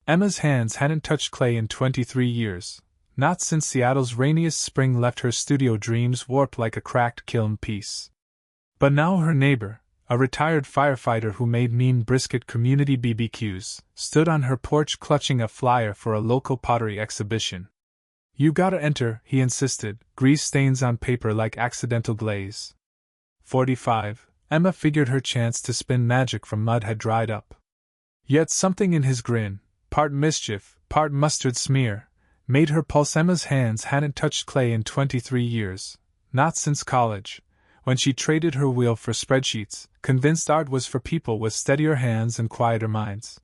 Emma's hands hadn't touched clay in 23 years, not since Seattle's rainiest spring left her studio dreams warped like a cracked kiln piece. But now her neighbor, a retired firefighter who made mean brisket community BBQs, stood on her porch clutching a flyer for a local pottery exhibition. "You gotta enter," he insisted, grease stains on paper like accidental glaze. 45. Emma figured her chance to spin magic from mud had dried up. Yet something in his grin, part mischief, part mustard smear, made her pulse. Emma's hands hadn't touched clay in 23 years, not since college, when she traded her wheel for spreadsheets, convinced art was for people with steadier hands and quieter minds.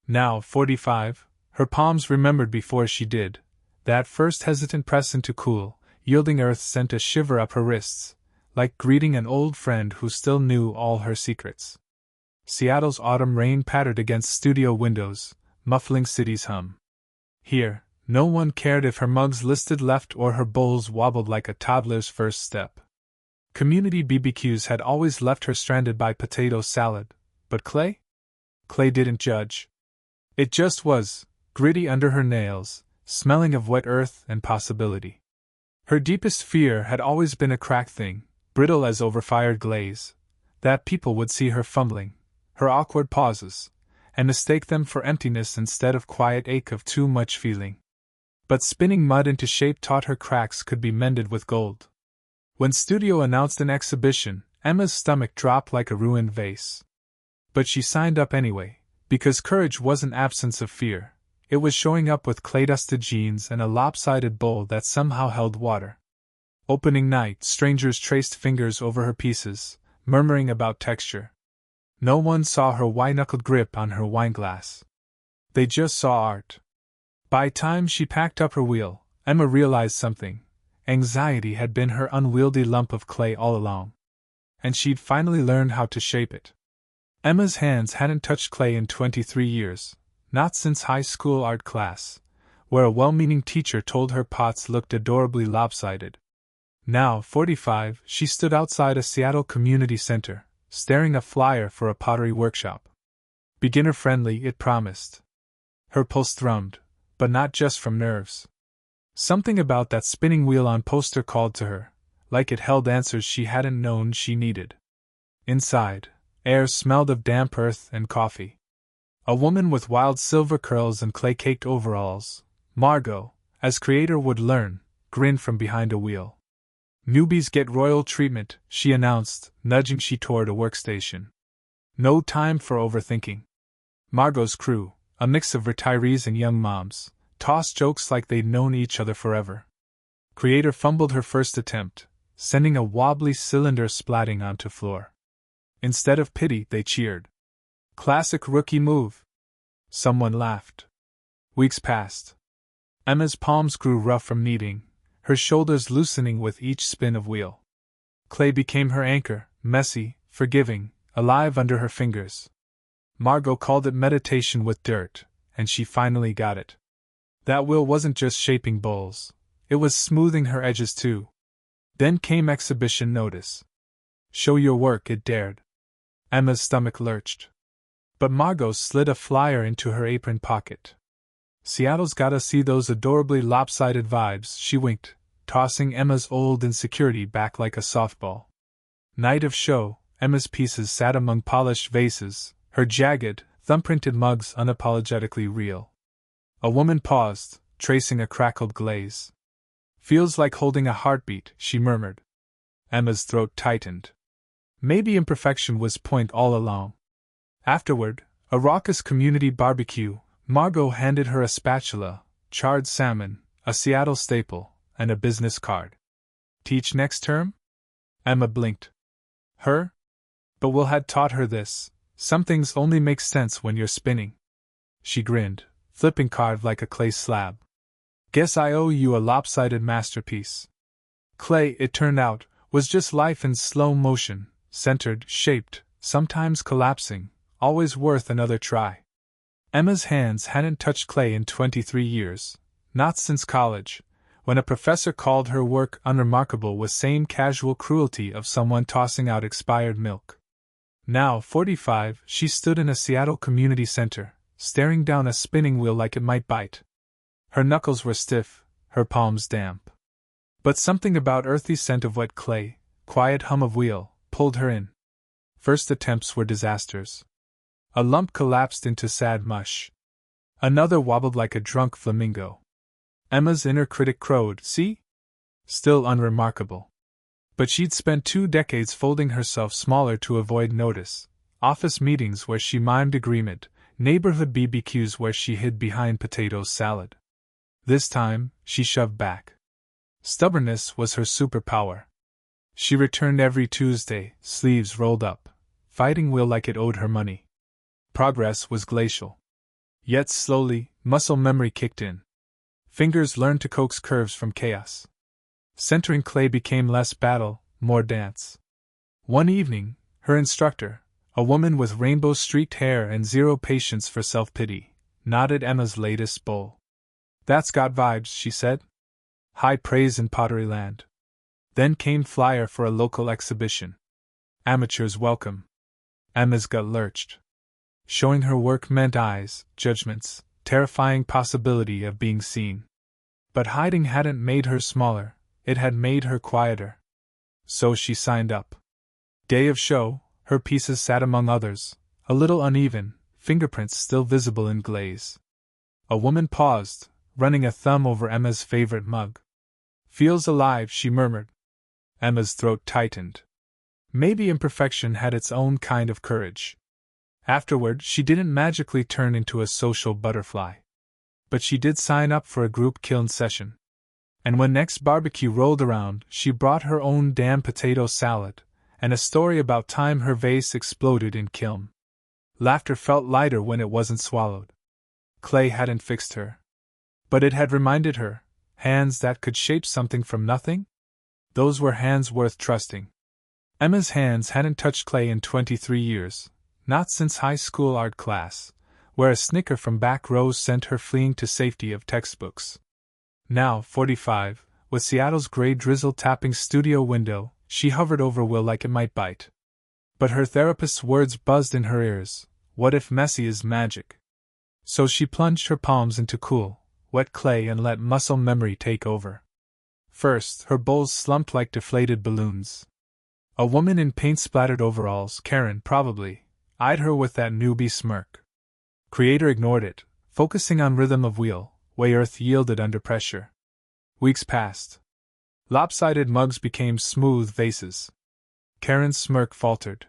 Now, 45, her palms remembered before she did. That first hesitant press into cool, yielding earth sent a shiver up her wrists, like greeting an old friend who still knew all her secrets. Seattle's autumn rain pattered against studio windows, muffling city's hum. Here, no one cared if her mugs listed left or her bowls wobbled like a toddler's first step. Community BBQs had always left her stranded by potato salad, but clay? Clay didn't judge. It just was, gritty under her nails, smelling of wet earth and possibility. Her deepest fear had always been a cracked thing, brittle as overfired glaze, that people would see her fumbling, her awkward pauses, and mistake them for emptiness instead of quiet ache of too much feeling. But spinning mud into shape taught her cracks could be mended with gold. When studio announced an exhibition, Emma's stomach dropped like a ruined vase. But she signed up anyway, because courage wasn't absence of fear. It was showing up with clay-dusted jeans and a lopsided bowl that somehow held water. Opening night, strangers traced fingers over her pieces, murmuring about texture. No one saw her white-knuckled grip on her wineglass. They just saw art. By time she packed up her wheel, Emma realized something. Anxiety had been her unwieldy lump of clay all along. And she'd finally learned how to shape it. Emma's hands hadn't touched clay in 23 years, not since high school art class, where a well-meaning teacher told her pots looked adorably lopsided. Now, 45, she stood outside a Seattle community center, staring a flyer for a pottery workshop. Beginner-friendly, it promised. Her pulse thrummed, but not just from nerves. Something about that spinning wheel on poster called to her, like it held answers she hadn't known she needed. Inside, air smelled of damp earth and coffee. A woman with wild silver curls and clay-caked overalls, Margot, as creator would learn, grinned from behind a wheel. "Newbies get royal treatment," she announced, nudging she toward a workstation. No time for overthinking. Margot's crew, a mix of retirees and young moms, tossed jokes like they'd known each other forever. Creator fumbled her first attempt, sending a wobbly cylinder splatting onto floor. Instead of pity, they cheered. "Classic rookie move." Someone laughed. Weeks passed. Emma's palms grew rough from kneading, her shoulders loosening with each spin of wheel. Clay became her anchor, messy, forgiving, alive under her fingers. Margot called it meditation with dirt, and she finally got it. That wheel wasn't just shaping bowls, it was smoothing her edges too. Then came exhibition notice. "Show your work," it dared. Emma's stomach lurched. But Margot slid a flyer into her apron pocket. "Seattle's gotta see those adorably lopsided vibes," she winked, tossing Emma's old insecurity back like a softball. Night of show, Emma's pieces sat among polished vases, her jagged, thumbprinted mugs unapologetically real. A woman paused, tracing a crackled glaze. "Feels like holding a heartbeat," she murmured. Emma's throat tightened. Maybe imperfection was point all along. Afterward, a raucous community barbecue, Margot handed her a spatula, charred salmon, a Seattle staple, and a business card. "Teach next term?" Emma blinked. "Her? But Will had taught her this. Some things only make sense when you're spinning." She grinned, flipping card like a clay slab. "Guess I owe you a lopsided masterpiece." Clay, it turned out, was just life in slow motion, centered, shaped, sometimes collapsing, always worth another try. Emma's hands hadn't touched clay in 23 years, not since college, when a professor called her work unremarkable with same casual cruelty of someone tossing out expired milk. Now, 45, she stood in a Seattle community center, staring down a spinning wheel like it might bite. Her knuckles were stiff, her palms damp. But something about earthy scent of wet clay, quiet hum of wheel, pulled her in. First attempts were disasters. A lump collapsed into sad mush. Another wobbled like a drunk flamingo. Emma's inner critic crowed, "See? Still unremarkable." But she'd spent 2 decades folding herself smaller to avoid notice, office meetings where she mimed agreement, neighborhood BBQs where she hid behind potato salad. This time, she shoved back. Stubbornness was her superpower. She returned every Tuesday, sleeves rolled up, fighting Will like it owed her money. Progress was glacial. Yet slowly, muscle memory kicked in. Fingers learned to coax curves from chaos. Centering clay became less battle, more dance. One evening, her instructor, a woman with rainbow-streaked hair and zero patience for self-pity, nodded Emma's latest bowl. "That's got vibes," she said. High praise in Pottery land. Then came flyer for a local exhibition. Amateurs welcome. Emma's gut lurched. Showing her work meant eyes, judgments, terrifying possibility of being seen. But hiding hadn't made her smaller, it had made her quieter. So she signed up. Day of show, her pieces sat among others, a little uneven, fingerprints still visible in glaze. A woman paused, running a thumb over Emma's favorite mug. "Feels alive," she murmured. Emma's throat tightened. Maybe imperfection had its own kind of courage. Afterward, she didn't magically turn into a social butterfly. But she did sign up for a group kiln session. And when next barbecue rolled around, she brought her own damn potato salad, and a story about time her vase exploded in kiln. Laughter felt lighter when it wasn't swallowed. Clay hadn't fixed her. But it had reminded her, hands that could shape something from nothing? Those were hands worth trusting. Emma's hands hadn't touched clay in 23 years, not since high school art class, where a snicker from back rows sent her fleeing to safety of textbooks. Now, 45, with Seattle's gray drizzle tapping studio window, she hovered over Will like it might bite. But her therapist's words buzzed in her ears. What if messy is magic? So she plunged her palms into cool, wet clay and let muscle memory take over. First, her bowls slumped like deflated balloons. A woman in paint-splattered overalls, Karen probably, eyed her with that newbie smirk. Creator ignored it, focusing on rhythm of wheel, way earth yielded under pressure. Weeks passed. Lopsided mugs became smooth vases. Karen's smirk faltered.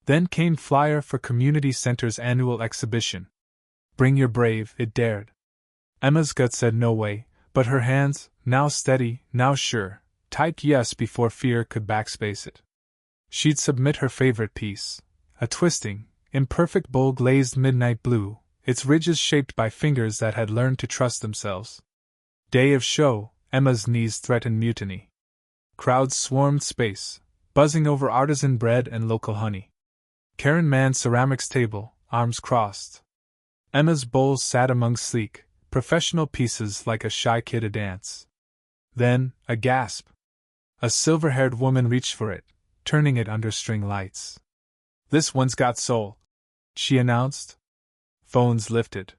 Then came flyer for Community Center's annual exhibition. Bring your brave, it dared. Emma's gut said no way, but her hands, now steady, now sure, typed yes before fear could backspace it. She'd submit her favorite piece, a twisting, imperfect bowl glazed midnight blue, its ridges shaped by fingers that had learned to trust themselves. Day of show, Emma's knees threatened mutiny. Crowds swarmed space, buzzing over artisan bread and local honey. Karen manned ceramics table, arms crossed. Emma's bowls sat among sleek, professional pieces like a shy kid a dance. Then, a gasp. A silver-haired woman reached for it, turning it under string lights. "This one's got soul," she announced. Phones lifted.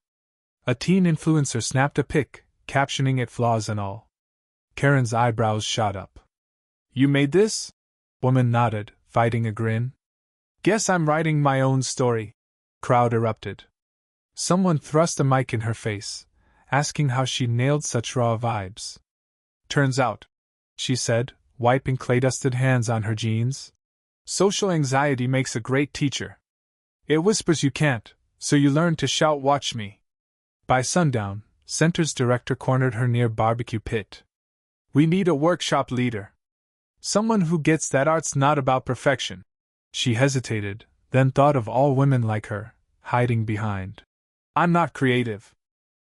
A teen influencer snapped a pic, captioning it flaws and all. Karen's eyebrows shot up. "You made this?" Woman nodded, fighting a grin. "Guess I'm writing my own story." Crowd erupted. Someone thrust a mic in her face, asking how she nailed such raw vibes. "Turns out," she said, wiping clay-dusted hands on her jeans, "social anxiety makes a great teacher. It whispers you can't, so you learn to shout 'watch me.'" By sundown, Center's director cornered her near barbecue pit. "We need a workshop leader. Someone who gets that art's not about perfection." She hesitated, then thought of all women like her, hiding behind. "I'm not creative."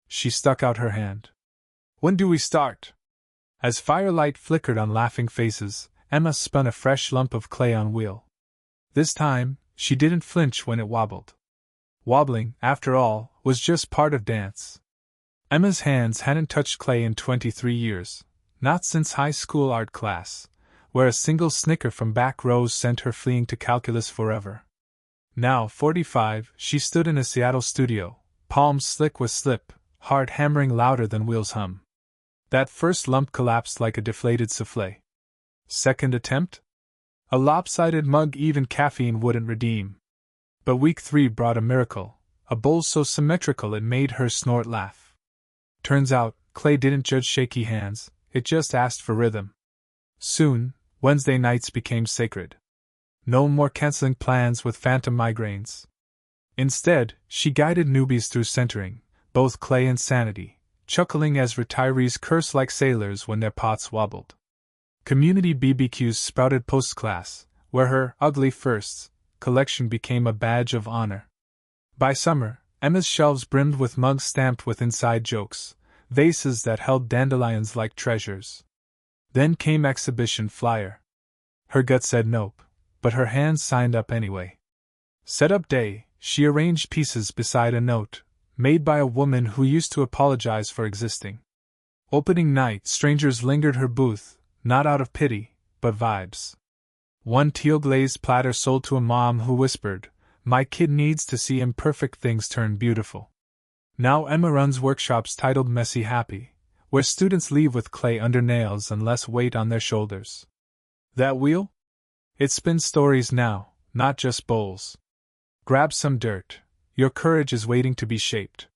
She stuck out her hand. "When do we start?" As firelight flickered on laughing faces, Emma spun a fresh lump of clay on wheel. This time, she didn't flinch when it wobbled. Wobbling, after all, was just part of dance. Emma's hands hadn't touched clay in 23 years, not since high school art class, where a single snicker from back rows sent her fleeing to calculus forever. Now, 45, she stood in a Seattle studio, palms slick with slip, hard hammering louder than wheels hum. That first lump collapsed like a deflated souffle. Second attempt? A lopsided mug even caffeine wouldn't redeem. But week 3 brought a miracle, a bowl so symmetrical it made her snort laugh. Turns out, clay didn't judge shaky hands, it just asked for rhythm. Soon, Wednesday nights became sacred. No more canceling plans with phantom migraines. Instead, she guided newbies through centering, both clay and sanity, chuckling as retirees cursed like sailors when their pots wobbled. Community BBQs sprouted post-class, where her ugly firsts collection became a badge of honor. By summer, Emma's shelves brimmed with mugs stamped with inside jokes, vases that held dandelions like treasures. Then came exhibition flyer. Her gut said nope, but her hands signed up anyway. Setup day, she arranged pieces beside a note, made by a woman who used to apologize for existing. Opening night, strangers lingered her booth, not out of pity, but vibes. One teal-glazed platter sold to a mom who whispered, "My kid needs to see imperfect things turn beautiful." Now Emma runs workshops titled Messy Happy, where students leave with clay under nails and less weight on their shoulders. That wheel? It spins stories now, not just bowls. Grab some dirt, your courage is waiting to be shaped.